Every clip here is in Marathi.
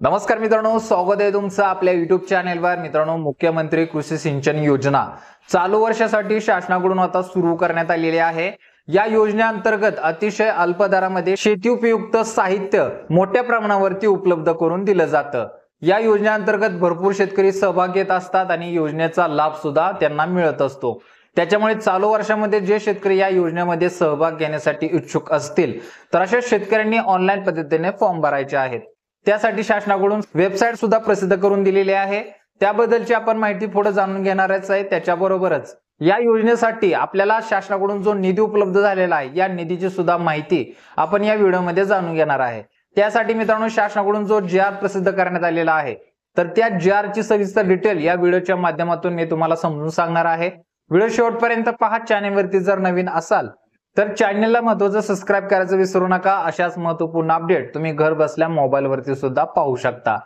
नमस्कार मित्रांनो, स्वागत आहे तुमचं आपल्या YouTube चॅनेलवर। मित्रांनो, मुख्यमंत्री कृषी सिंचन योजना चालू वर्षासाठी शासनाकडून आता सुरू करण्यात आलेली आहे। या योजनेअंतर्गत अतिशय अल्प दरामध्ये शेती उपयुक्त साहित्य मोठ्या प्रमाणावरती उपलब्ध करून दिलं जातं। या योजनेअंतर्गत भरपूर शेतकरी सहभाग घेत असतात आणि योजनेचा लाभ सुद्धा त्यांना मिळत असतो। त्याच्यामुळे चालू वर्षामध्ये जे शेतकरी या योजनेमध्ये सहभाग घेण्यासाठी इच्छुक असतील तर अशा शेतकऱ्यांनी ऑनलाईन पद्धतीने फॉर्म भरायचे आहेत। त्यासाठी शासनाकडून वेबसाईट सुद्धा प्रसिद्ध करून दिलेली आहे। त्याबद्दलची आपण माहिती पुढे जाणून घेणारच आहे। त्याच्याबरोबरच या योजनेसाठी आपल्याला शासनाकडून जो निधी उपलब्ध झालेला आहे या निधीची सुद्धा माहिती आपण या व्हिडिओमध्ये जाणून घेणार आहे। त्यासाठी मित्रांनो, शासनाकडून जो GR प्रसिद्ध करण्यात आलेला आहे तर त्या GR ची सविस्तर डिटेल या व्हिडिओच्या माध्यमातून मी तुम्हाला समजून सांगणार आहे। व्हिडिओ शेवटपर्यंत पहा। चॅनलवरती जर नवीन असाल तर चॅनलला महत्त्वाचं सबस्क्राइब करायचं विसरू नका। अशाच महत्त्वपूर्ण अपडेट तुम्ही घर बसल्या मोबाईल वरती सुद्धा पाहू शकता।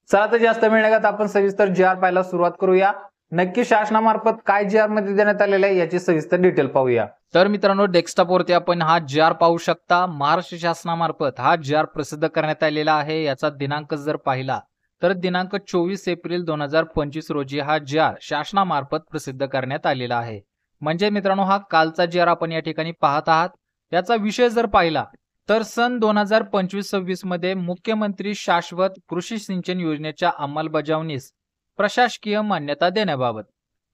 चला तर जास्त वेळ न घालता आपण सविस्तर GR पाहायला सुरुवात करूया। नक्की शासनामार्फत काय GR मध्ये देण्यात आलेले आहे याची सविस्तर डिटेल पाहूया। तर मित्रांनो, डेस्कटॉप वरती आपण हा GR पाहू शकता। महाराष्ट्र शासनामार्फत हा GR प्रसिद्ध करण्यात आलेला आहे। याचा दिनांक जर पाहिला तर दिनांक 24 एप्रिल 2025 रोजी हा GR शासनामार्फत प्रसिद्ध करण्यात आलेला आहे। म्हणजे मित्रांनो, हा कालचा GR आपण या ठिकाणी पाहत आहात। याचा विषय जर पाहिला तर सन 2025-26 मध्ये मुख्यमंत्री शाश्वत कृषी सिंचन योजनेच्या अंमलबजावणीस प्रशासकीय मान्यता देण्याबाबत।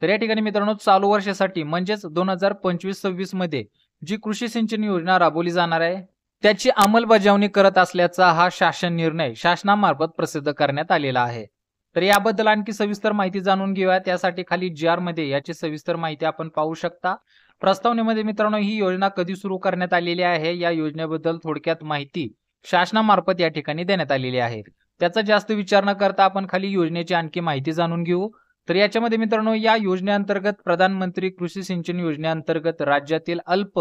तर या ठिकाणी मित्रांनो, चालू वर्षासाठी म्हणजेच 2025-26 मध्ये जी कृषी सिंचन योजना राबवली जाणार आहे त्याची अंमलबजावणी करत असल्याचा हा शासन निर्णय शासनामार्फत प्रसिद्ध करण्यात आलेला आहे। तर याबद्दल आणखी सविस्तर माहिती जाणून घेऊया। त्यासाठी खाली GR मध्ये याची सविस्तर माहिती आपण पाहू शकता। प्रस्तावनेमध्ये मित्रांनो, ही योजना कधी सुरू करण्यात आलेली आहे या योजनेबद्दल थोडक्यात माहिती शासनामार्फत या ठिकाणी देण्यात आलेली आहे। त्याचा जास्त विचार न करता आपण खाली योजनेची आणखी माहिती जाणून घेऊ। तर याच्यामध्ये मित्रांनो, या योजनेअंतर्गत प्रधानमंत्री कृषी सिंचन योजनेअंतर्गत राज्यातील अल्प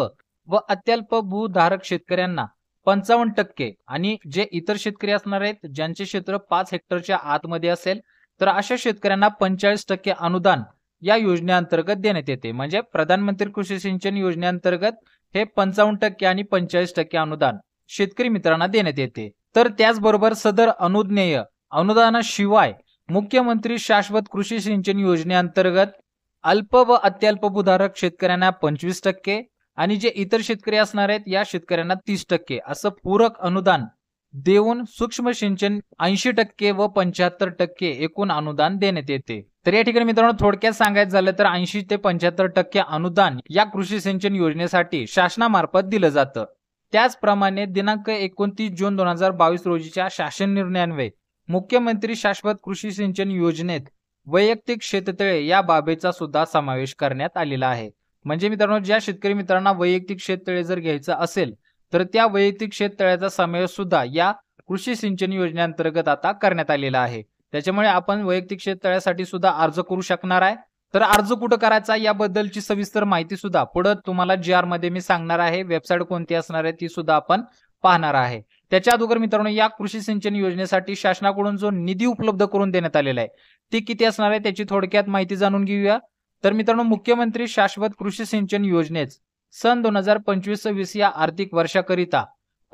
व अत्यल्प भूधारक शेतकऱ्यांना 55% आणि जे इतर शेतकरी असणार आहेत ज्यांचे क्षेत्र 5 हेक्टरच्या आतमध्ये असेल तर अशा शेतकऱ्यांना 45% अनुदान या योजनेअंतर्गत देण्यात येते। म्हणजे प्रधानमंत्री कृषी सिंचन योजनेअंतर्गत हे 55% आणि 45% अनुदान शेतकरी मित्रांना देण्यात येते। तर त्याचबरोबर सदर अनुज्ञेय अनुदानाशिवाय मुख्यमंत्री शाश्वत कृषी सिंचन योजनेअंतर्गत अल्प व अत्यल्प भूधारक शेतकऱ्यांना 25% आणि जे इतर शेतकरी असणार आहेत या शेतकऱ्यांना 30% असं पूरक अनुदान देऊन सूक्ष्म सिंचन 80% व 75% एकूण अनुदान देण्यात येते। तर या ठिकाणी मित्रांनो, थोडक्यात सांगायचं झालं तर 80 ते 75% अनुदान या कृषी सिंचन योजनेसाठी शासनामार्फत दिलं जातं। त्याचप्रमाणे दिनांक 29 जून 2022 रोजीच्या शासन निर्णयान्वये मुख्यमंत्री शाश्वत कृषी सिंचन योजनेत वैयक्तिक शेततळे या बाबीचा सुद्धा समावेश करण्यात आलेला आहे। म्हणजे मित्रांनो, ज्या शेतकरी मित्रांना वैयक्तिक शेततळे जर घ्यायचं असेल तर त्या वैयक्तिक शेततळ्याचा समावेश सुद्धा या कृषी सिंचन योजनेअंतर्गत आता करण्यात आलेला आहे। त्याच्यामुळे आपण वैयक्तिक शेततळ्यासाठी सुद्धा अर्ज करू शकणार आहे। तर अर्ज कुठं करायचा याबद्दलची सविस्तर माहिती सुद्धा पुढे तुम्हाला GR मध्ये मी सांगणार आहे। वेबसाईट कोणती असणार आहे ती सुद्धा आपण पाहणार आहे। त्याच्या अगोदर मित्रांनो, या कृषी सिंचन योजनेसाठी शासनाकडून जो निधी उपलब्ध करून देण्यात आलेला आहे ती किती असणार आहे त्याची थोडक्यात माहिती जाणून घेऊया। तर मित्रांनो, मुख्यमंत्री शाश्वत कृषी सिंचन योजनेत सन 2025-26 या आर्थिक वर्षाकरिता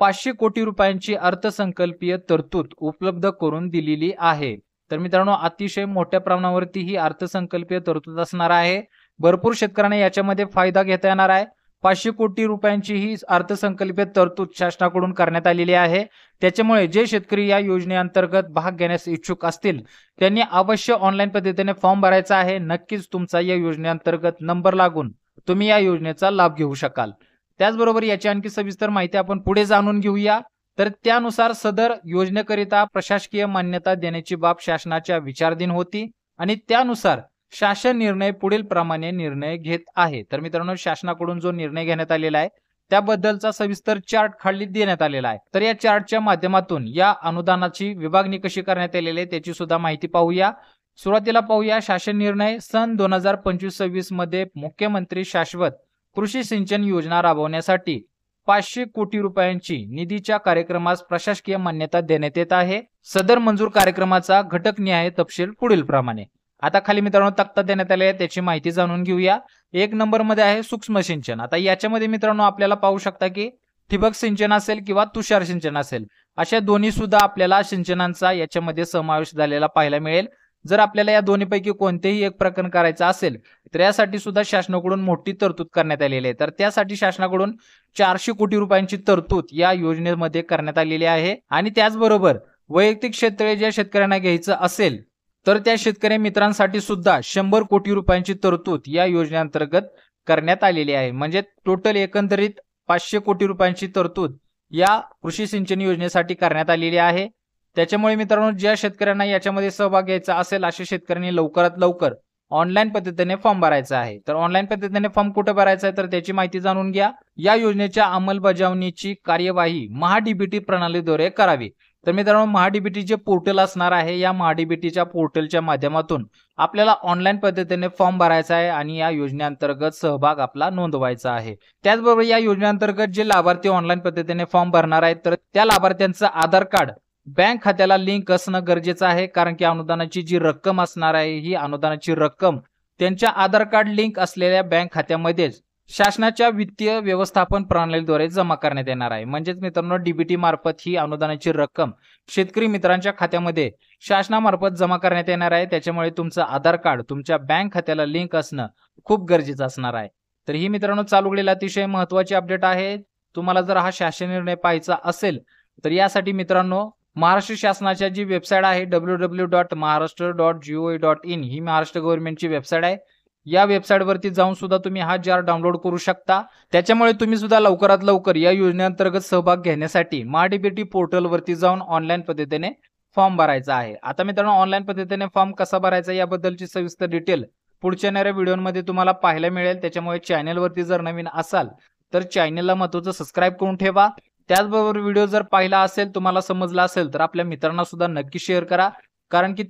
500 कोटी रुपयांची अर्थसंकल्पीय तरतूद उपलब्ध करून दिलेली आहे। तर मित्रांनो, अतिशय मोठ्या प्रमाणावरती ही अर्थसंकल्पीय तरतूद असणार आहे। भरपूर शेतकऱ्यांना याच्यामध्ये फायदा घेता येणार आहे। 500 कोटी रुपयांची ही अर्थसंकल्पीय तरतूद शासनाकडून करण्यात आलेली आहे। त्याच्यामुळे जे शेतकरी या योजनेअंतर्गत भाग घेण्यास इच्छुक असतील त्यांनी अवश्य ऑनलाईन पद्धतीने फॉर्म भरायचा आहे। नक्कीच तुमचा या योजनेअंतर्गत नंबर लागून तुम्ही या योजनेचा लाभ घेऊ शकाल। त्याचबरोबर याची आणखी सविस्तर माहिती आपण पुढे जाणून घेऊया। तर त्यानुसार सदर योजनेकरिता प्रशासकीय मान्यता देण्याची बाब शासनाच्या विचाराधीन होती आणि त्यानुसार शासन निर्णय पुढील प्रमाणे निर्णय घेत आहे। तर मित्रांनो, शासनाकडून जो निर्णय घेण्यात आलेला आहे त्याबद्दलचा सविस्तर चार्ट खाली देण्यात आलेला आहे। तर या चार्टच्या माध्यमातून या अनुदानाची विभागणी कशी करण्यात आलेली आहे त्याची सुद्धा माहिती पाहूया। सुरुवातीला पाहूया शासन निर्णय। सन 2025-26 मध्ये मुख्यमंत्री शाश्वत कृषी सिंचन योजना राबवण्यासाठी 500 कोटी रुपयांची निधीच्या कार्यक्रमास प्रशासकीय मान्यता देण्यात येत आहे। सदर मंजूर कार्यक्रमाचा घटकनिहाय तपशील पुढील प्रमाणे। आता खाली मित्रांनो तक्ता देण्यात आले आहे त्याची माहिती जाणून घेऊया। 1 नंबर मध्ये आहे सूक्ष्म सिंचन। आता याच्यामध्ये मित्रांनो आपल्याला पाहू शकता की ठिबक सिंचन असेल किंवा तुषार सिंचन असेल अशा दोन्ही सुद्धा आपल्याला सिंचनांचा याच्यामध्ये समावेश झालेला पाहायला मिळेल. जर आपल्याला या दोन्हीपैकी कोणतेही एक प्रकरण करायचं असेल तर यासाठी सुद्धा शासनाकडून मोठी तरतूद करण्यात आलेली आहे. तर त्यासाठी शासनाकडून 400 कोटी रुपयांची तरतूद या योजनेमध्ये करण्यात आलेली आहे. आणि त्याचबरोबर वैयक्तिक क्षेत्र ज्या शेतकऱ्यांना घ्यायचं असेल तर त्या शेतकरी मित्रांसाठी सुद्धा 100 कोटी रुपयांची तरतूद या योजनेअंतर्गत करण्यात आलेली आहे. म्हणजे टोटल एकंदरीत 500 कोटी रुपयांची तरतूद या कृषी सिंचन योजनेसाठी करण्यात आलेली आहे. त्याच्यामुळे मित्रांनो, ज्या शेतकऱ्यांना याच्यामध्ये सहभाग घ्यायचा असेल अशा शेतकऱ्यांनी लवकरात लवकर ऑनलाईन पद्धतीने फॉर्म भरायचा आहे. तर ऑनलाईन पद्धतीने फॉर्म कुठे भरायचा आहे तर त्याची माहिती जाणून घ्या. या योजनेच्या अंमलबजावणीची कार्यवाही महाडीबीटी प्रणालीद्वारे करावी. तर मित्रांनो, महाडीबीटी जे पोर्टल असणार आहे या महाडीबीटीच्या पोर्टलच्या माध्यमातून आपल्याला ऑनलाईन पद्धतीने फॉर्म भरायचा आहे आणि या योजनेअंतर्गत सहभाग आपला नोंदवायचा आहे. त्याचबरोबर या योजनेअंतर्गत जे लाभार्थी ऑनलाईन पद्धतीने फॉर्म भरणार आहेत तर त्या लाभार्थ्यांचं आधार कार्ड बँक खात्याला लिंक असणं गरजेचं आहे. कारण की अनुदानाची जी रक्कम असणार आहे ही अनुदानाची रक्कम त्यांच्या आधार कार्ड लिंक असलेल्या बँक खात्यामध्येच शासनाच्या वित्तीय व्यवस्थापन प्रणालीद्वारे जमा करण्यात येणार आहे. म्हणजेच मित्रांनो, डीबीटी मार्फत ही अनुदानाची रक्कम शेतकरी मित्रांच्या खात्यामध्ये शासनामार्फत जमा करण्यात येणार आहे. त्याच्यामुळे तुमचं आधार कार्ड तुमच्या बँक खात्याला लिंक असणं खूप गरजेचं असणार आहे. तर ही मित्रांनो चालू अतिशय महत्त्वाची अपडेट आहे. तुम्हाला जर हा शासन निर्णय पाहायचा असेल तर यासाठी मित्रांनो, महाराष्ट्र शासनाच्या जी वेबसाईट आहे www.maharashtra.gov.in ही महाराष्ट्र गव्हर्नमेंटची वेबसाईट आहे. या वेबसाईटवरती जाऊन सुद्धा तुम्ही हा जार डाउनलोड करू शकता. त्याच्यामुळे तुम्ही सुद्धा लवकरात लवकर या योजनेअंतर्गत सहभाग घेण्यासाठी महाडीबीटी पोर्टलवरती जाऊन ऑनलाईन पद्धतीने फॉर्म भरायचा आहे. आता मित्रांनो, ऑनलाईन पद्धतीने फॉर्म कसा भरायचा याबद्दलची सविस्तर डिटेल पुढच्या येणाऱ्या व्हिडिओमध्ये तुम्हाला पाहायला मिळेल. त्याच्यामुळे चॅनलवरती जर नवीन असाल तर चॅनलला महत्त्वाचं सबस्क्राईब करून ठेवा. त्याचबरोबर व्हिडिओ जर पाहिला असेल, तुम्हाला समजला असेल तर आपल्या मित्रांना सुद्धा नक्की शेअर करा. कारण की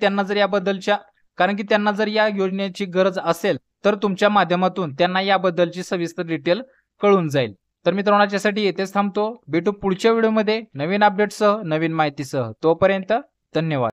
त्यांना जर या योजनेची गरज असेल तर तुमच्या माध्यमातून त्यांना याबद्दलची सविस्तर डिटेल कळून जाईल. तर मित्रांनो, याच्यासाठी येथेच थांबतो. भेटू पुढच्या व्हिडिओमध्ये नवीन अपडेटसह, नवीन माहितीसह. तोपर्यंत धन्यवाद.